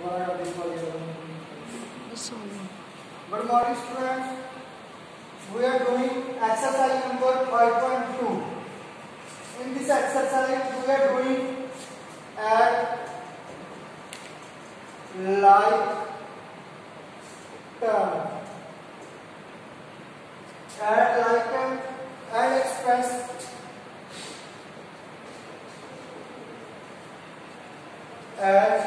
Good morning, students. We are doing exercise number 5.2. In this exercise, we are doing add, like, term. Add, like, term and express as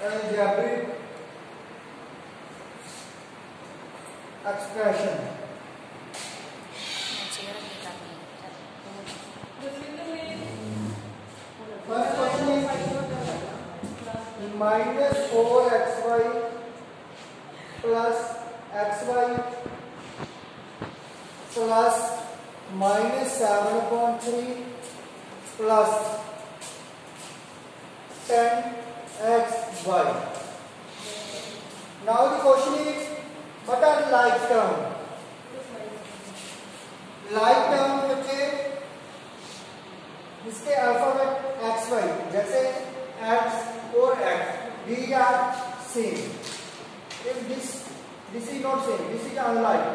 algebraic expression. First question is minus 4xy plus xy plus minus 7/3 plus 10xy. Now the question is, what are like term? Like term बच्चे इसके alphabet xy जैसे x और x these are same. If this is not same, this is unlike.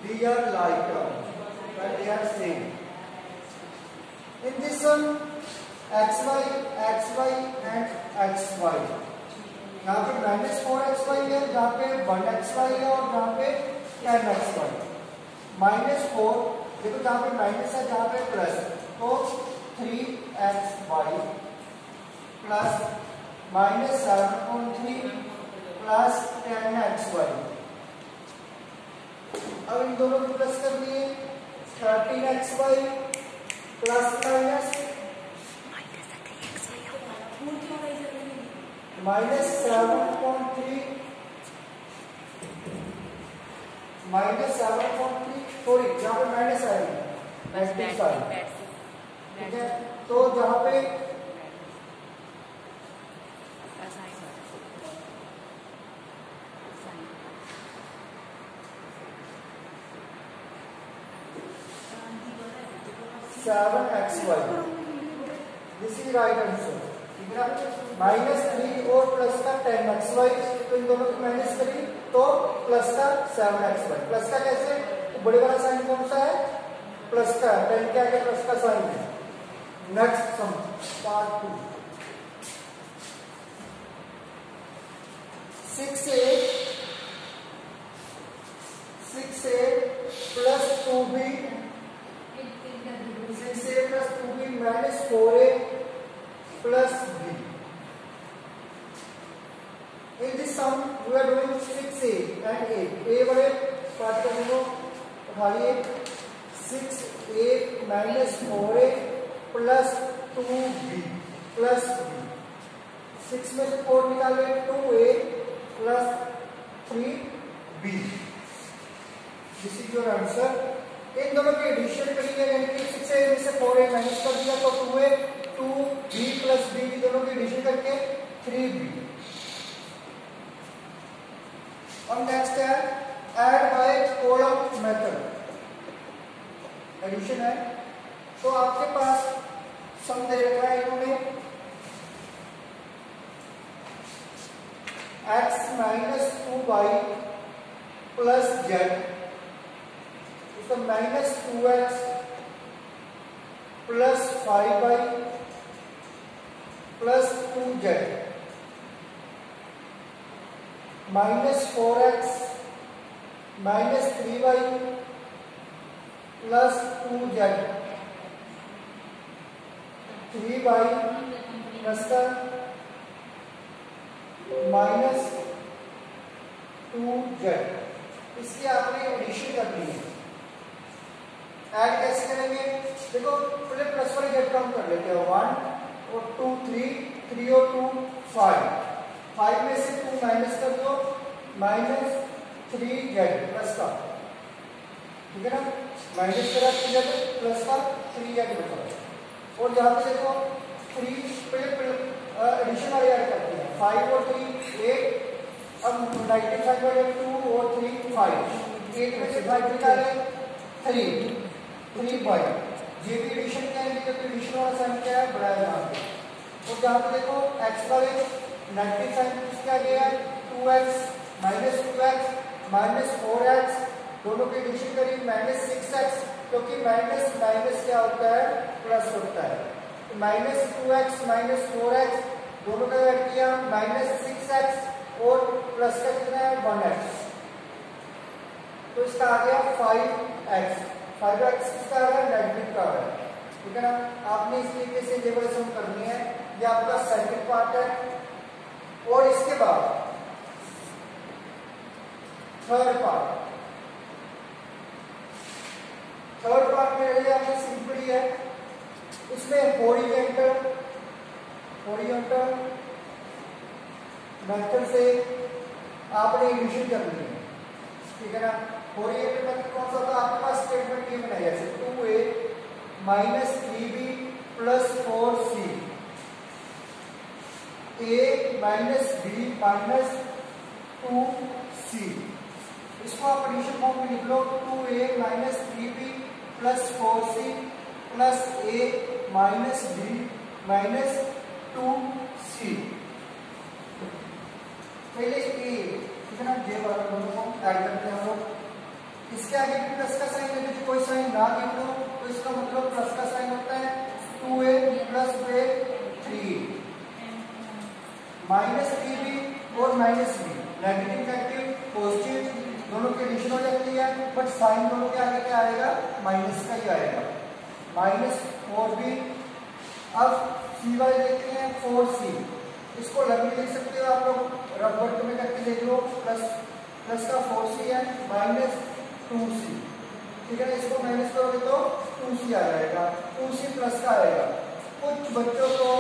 These are like term, but they are same. In this one, xy and xy. यहाँ पे -4xy है, जहाँ पे 1xy है और जहाँ पे 10xy. -4 देखो जहाँ पे माइनस है, जहाँ पे प्लस, तो 3xy प्लस -7/3 प्लस 10xy. अब इन दोनों को प्लस कर दिए, 13xy प्लस माइनस -7/3 सॉरी जहाँ पे माइनस आएगी 95. ठीक है, तो जहाँ पे 7xy, this is right answer. ठीक है, -3 और प्लस का 10xy, तो इन दोनों को माइनस करी तो प्लस का 7xy. प्लस का कैसे, तो बड़े वाला साइन कौन सा है, प्लस का, 10 के आगे प्लस का साइन है. Next sum part 2. 6a plus 2b minus 4a plus b. In this sum, we are doing 6a and 8. A बड़े पार्ट का दोनों उठा लिए. 6a minus 4a plus 2b plus b. 6 में से 4 निकाले, 2a plus 3b. This is your answer. इन दोनों की एडिशन करेंगे, यानी कि 6a में से 4a माइनस कर दिया तो 2a 2b प्लस b, दोनों की एडिशन करके 3b. और नेक्स्ट है add by column method. Addition है, तो आपके पास सम दे रखा है इन्होंने x minus 2y plus z minus 2x plus 5y plus 2z minus 4x minus 3y plus 2z 3y plus minus 2z. इसकी आपने एडिशन करनी है. ऐड कैसे करेंगे, देखो पहले प्लस वाले जेड काउंट कर लेते हैं. 1 और 2 3 और 2 5. 5 में से 2 माइनस कर दो, -3z प्लस का. ठीक है ना, माइनस करा 3z प्लस का 3z बचा. और जहाँ पे देखो 3 पहले एडिशन वाले ऐड करते हैं. 5 और 3 8. अब 95 वाले 2 और 3 5. 8 में से 5 निकाले 3 3 बाई. ये भी एडिशन क्या है, एडिशन वाला साइन क्या है, बड़ा है यहाँ पे. तो जहाँ पे देखो x वाले नेगेटिव साइन किसके आगे है 2x minus 2x minus 4x, दोनों की एडिशन करी माइनस 6x, क्योंकि माइनस माइनस क्या होता है प्लस होता है। तो माइनस 2x माइनस 4x दोनों का ऐड किया माइनस 6x और प्लस का कितना है 1x, तो इसका आ गया 5x। 5x किसका आ रहा है नेगेटिव का आ रहा है, ठीक है ना। आपने इस तरीके से टेबल सम करनी है, ये आपका सेकंड पार्ट है। और इसके बाद थर्ड पार्ट मेरे लिए आपने सिंपल ही है, इसमें हॉरिजॉन्टल मेथड से आपने एडिशन करनी है, ठीक है ना। हॉरिजॉन्टल मेथड कौन सा था, आपके पास स्टेटमेंट ये बनाया जैसे 2a minus 3b plus 4c, a minus b minus 2c, इसको आप एडिशन फॉर्म में लिख लो 2a minus 3b plus 4c plus a minus b minus 2c। पहले a, ठीक है ना, ये वाला दोनों को ऐड करते हैं हम लोग। इसके आगे भी प्लस का साइन है, यदि कोई साइन ना गिव लो तो इसका मतलब प्लस का साइन होता है 2a प्लस 3 माइनस 3b और minus b, negative negative positive दोनों की एडिशन हो जाती है, बट साइन दोनों के आगे क्या आएगा माइनस का ही आएगा, माइनस 4b। अब c वाले देखते हैं 4c, इसको लंबी लिख सकते हो आप लोग, रफ में करके देख लो, प्लस का 4c है माइनस 2c, ठीक है ना। इसको माइनस करोगे तो 2c आ जाएगा, 2c प्लस का आएगा। कुछ बच्चों को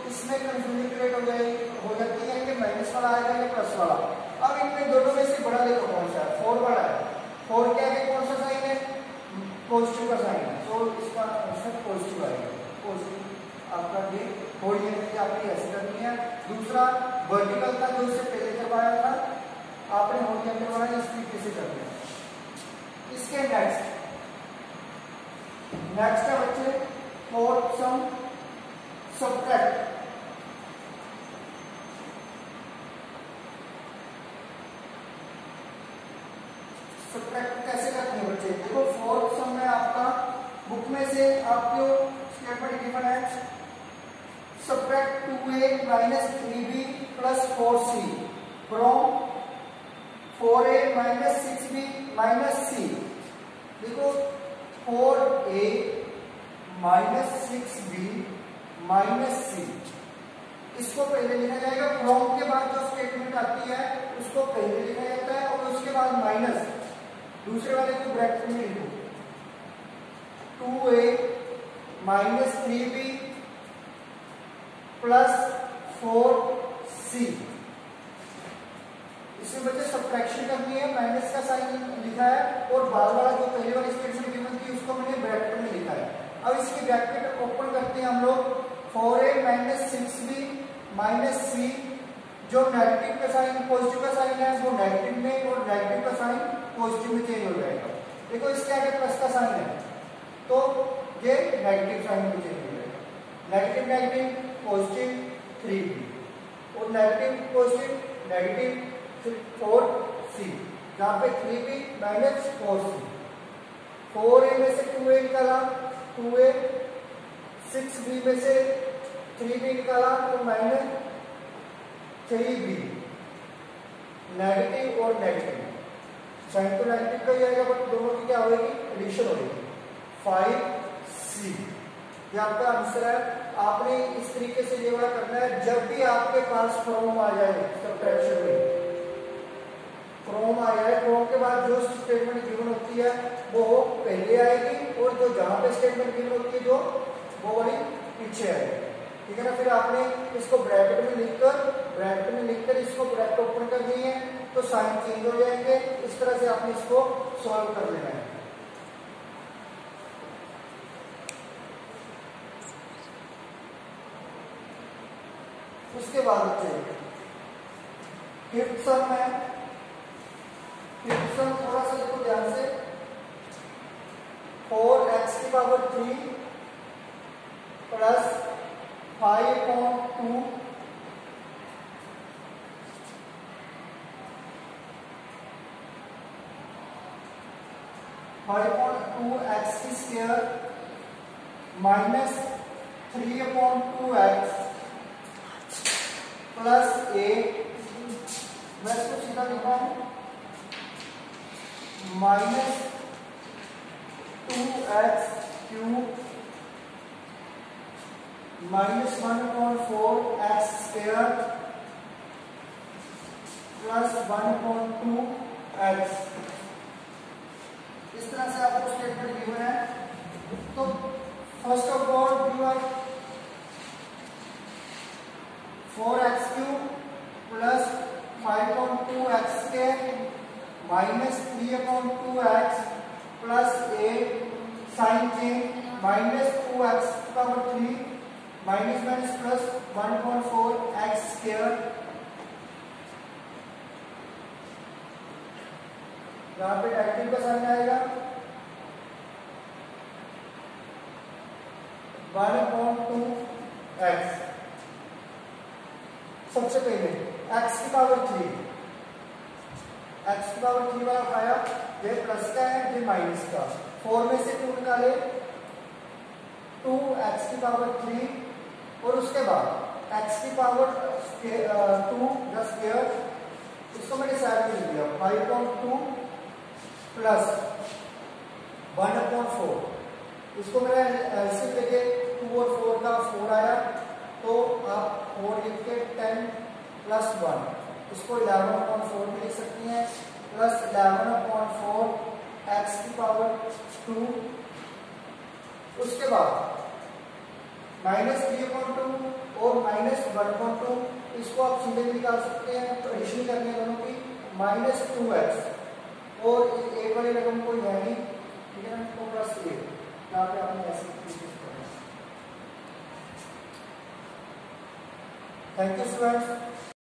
इसमें कंफ्यूजन क्रिएट हो जाती है कि माइनस वाला आएगा या प्लस वाला। अब इनमें दोनों में से बड़ा देखो कौन सा है, 4 बड़ा है, 4 के आगे कौन सा साइन है पॉजिटिव का साइन है, तो इसका आंसर पॉजिटिव आएगा। पॉजिटिव आपका ये हॉरिजॉन्टल आपने ऐसे करनी है। दूसरा वर्टिकल था जो इससे पहले करवाया था, आपने हॉरिजॉन्टल वाला इस तरीके से कर दिया। इसके नेक्स्ट है बच्चे फोर्थ सम सब्ट्रैक्ट। सब्ट्रैक्ट कैसे करते हैं बच्चे, देखो फोर्थ सम में आपका बुक में से आपको स्टेटमेंट गिवन है subtract 2a minus 3b plus 4c from 4a minus 6b minus c। देखो 4a minus 6b minus c, इसको पहले लिखा जाएगा, फ्रॉम के बाद जो स्टेटमेंट आती है उसको पहले लिखा जाता है और उसके बाद माइनस दूसरे वाले को ब्रैकेट में लिखो 2a minus 3b plus 4c। इसमें बच्चे सब्ट्रैक्शन करनी है, माइनस का साइन लिखा है और बाद वाला जो पहले वाली स्टेटमेंट गिवन थी उसको मैंने ब्रैकेट में लिखा है। अब इसकी ब्रैकेट ओपन करते हैं हम लोग, 4a minus 6b minus c, जो नेगेटिव का साइन पॉजिटिव का साइन है वो नेगेटिव में और नेगेटिव का साइन पॉजिटिव में चेंज हो जाएगा। देखो इसके आगे प्लस का साइन है तो ये नेगेटिव साइन में चेंज हो जाएगा, नेगेटिव नेगेटिव पॉजिटिव 3b और नेगेटिव पॉजिटिव नेगेटिव 4c, जहाँ पे 3b माइनस 4c। 4a में से 2a निकाला, 2a 6b में से 3b निकाला तो माइनस 3b, नेगेटिव और नेगेटिव, साइन तो नेगेटिव का ही आएगा बट दोनों की क्या होगी एडिशन होगी 5c। ये आपका आंसर है। आपने इस तरीके से ये वाला करना है, जब भी आपके पास फ्रॉम आ जाए सब्ट्रैक्शन में, फ्रॉम आ जाए, फ्रॉम के बाद जो स्टेटमेंट गिवन होती है वो पहले आएगी और जो जहां पे स्टेटमेंट गिवन होती है जो वो वाली पीछे आएगी, ठीक है ना। फिर आपने इसको ब्रैकेट में लिखकर इसको ब्रैकेट ओपन करनी है तो साइन चेंज हो जाएंगे। इस तरह से आपने इसको सॉल्व कर लेना है। उसके बाद फिफ्थ सम है, फिफ्थ सम थोड़ा सा देखो ध्यान से, 4x की power 3 plus 5/2 5/2 x² minus 3/2 x plus 8, मैं इसको सीधा लिख रहा हूं -2x³ -1/4 x² प्लस 1/2 x। इस तरह से आपको स्टेटमेंट गिवन है। तो first of all given 4x³ plus 5/2 x² minus 3/2 x plus 8 sign change -2x³ minus minus plus 1/4 x²। यहाँ पे डायरेक्टिव का साइन आएगा 1/2 x। सबसे पहले x³ वाला आया, ये प्लस का है, ये माइनस का। 4 में से 2 निकाले 2x³ और उसके बाद x² 2 का स्क्वायर, इसको मैंने साइड में लिख दिया 5/2 प्लस 1/4। इसको मैंने ऐसे लेके 2 और 4 का 4 आया, तो आप 4 लिख के 10 प्लस 1, इसको 11/4 भी लिख सकती हैं, प्लस 11/4 x²। उसके बाद -3/2 और -1/2, इसको आप सीधे भी निकाल सकते हैं। तो एडिशन करनी है दोनों की, -2x और एक वाली रकम कोई है नहीं, ठीक है ना, तो प्लस 8। यहाँ पे आपने ऐसे करना। Thank you students.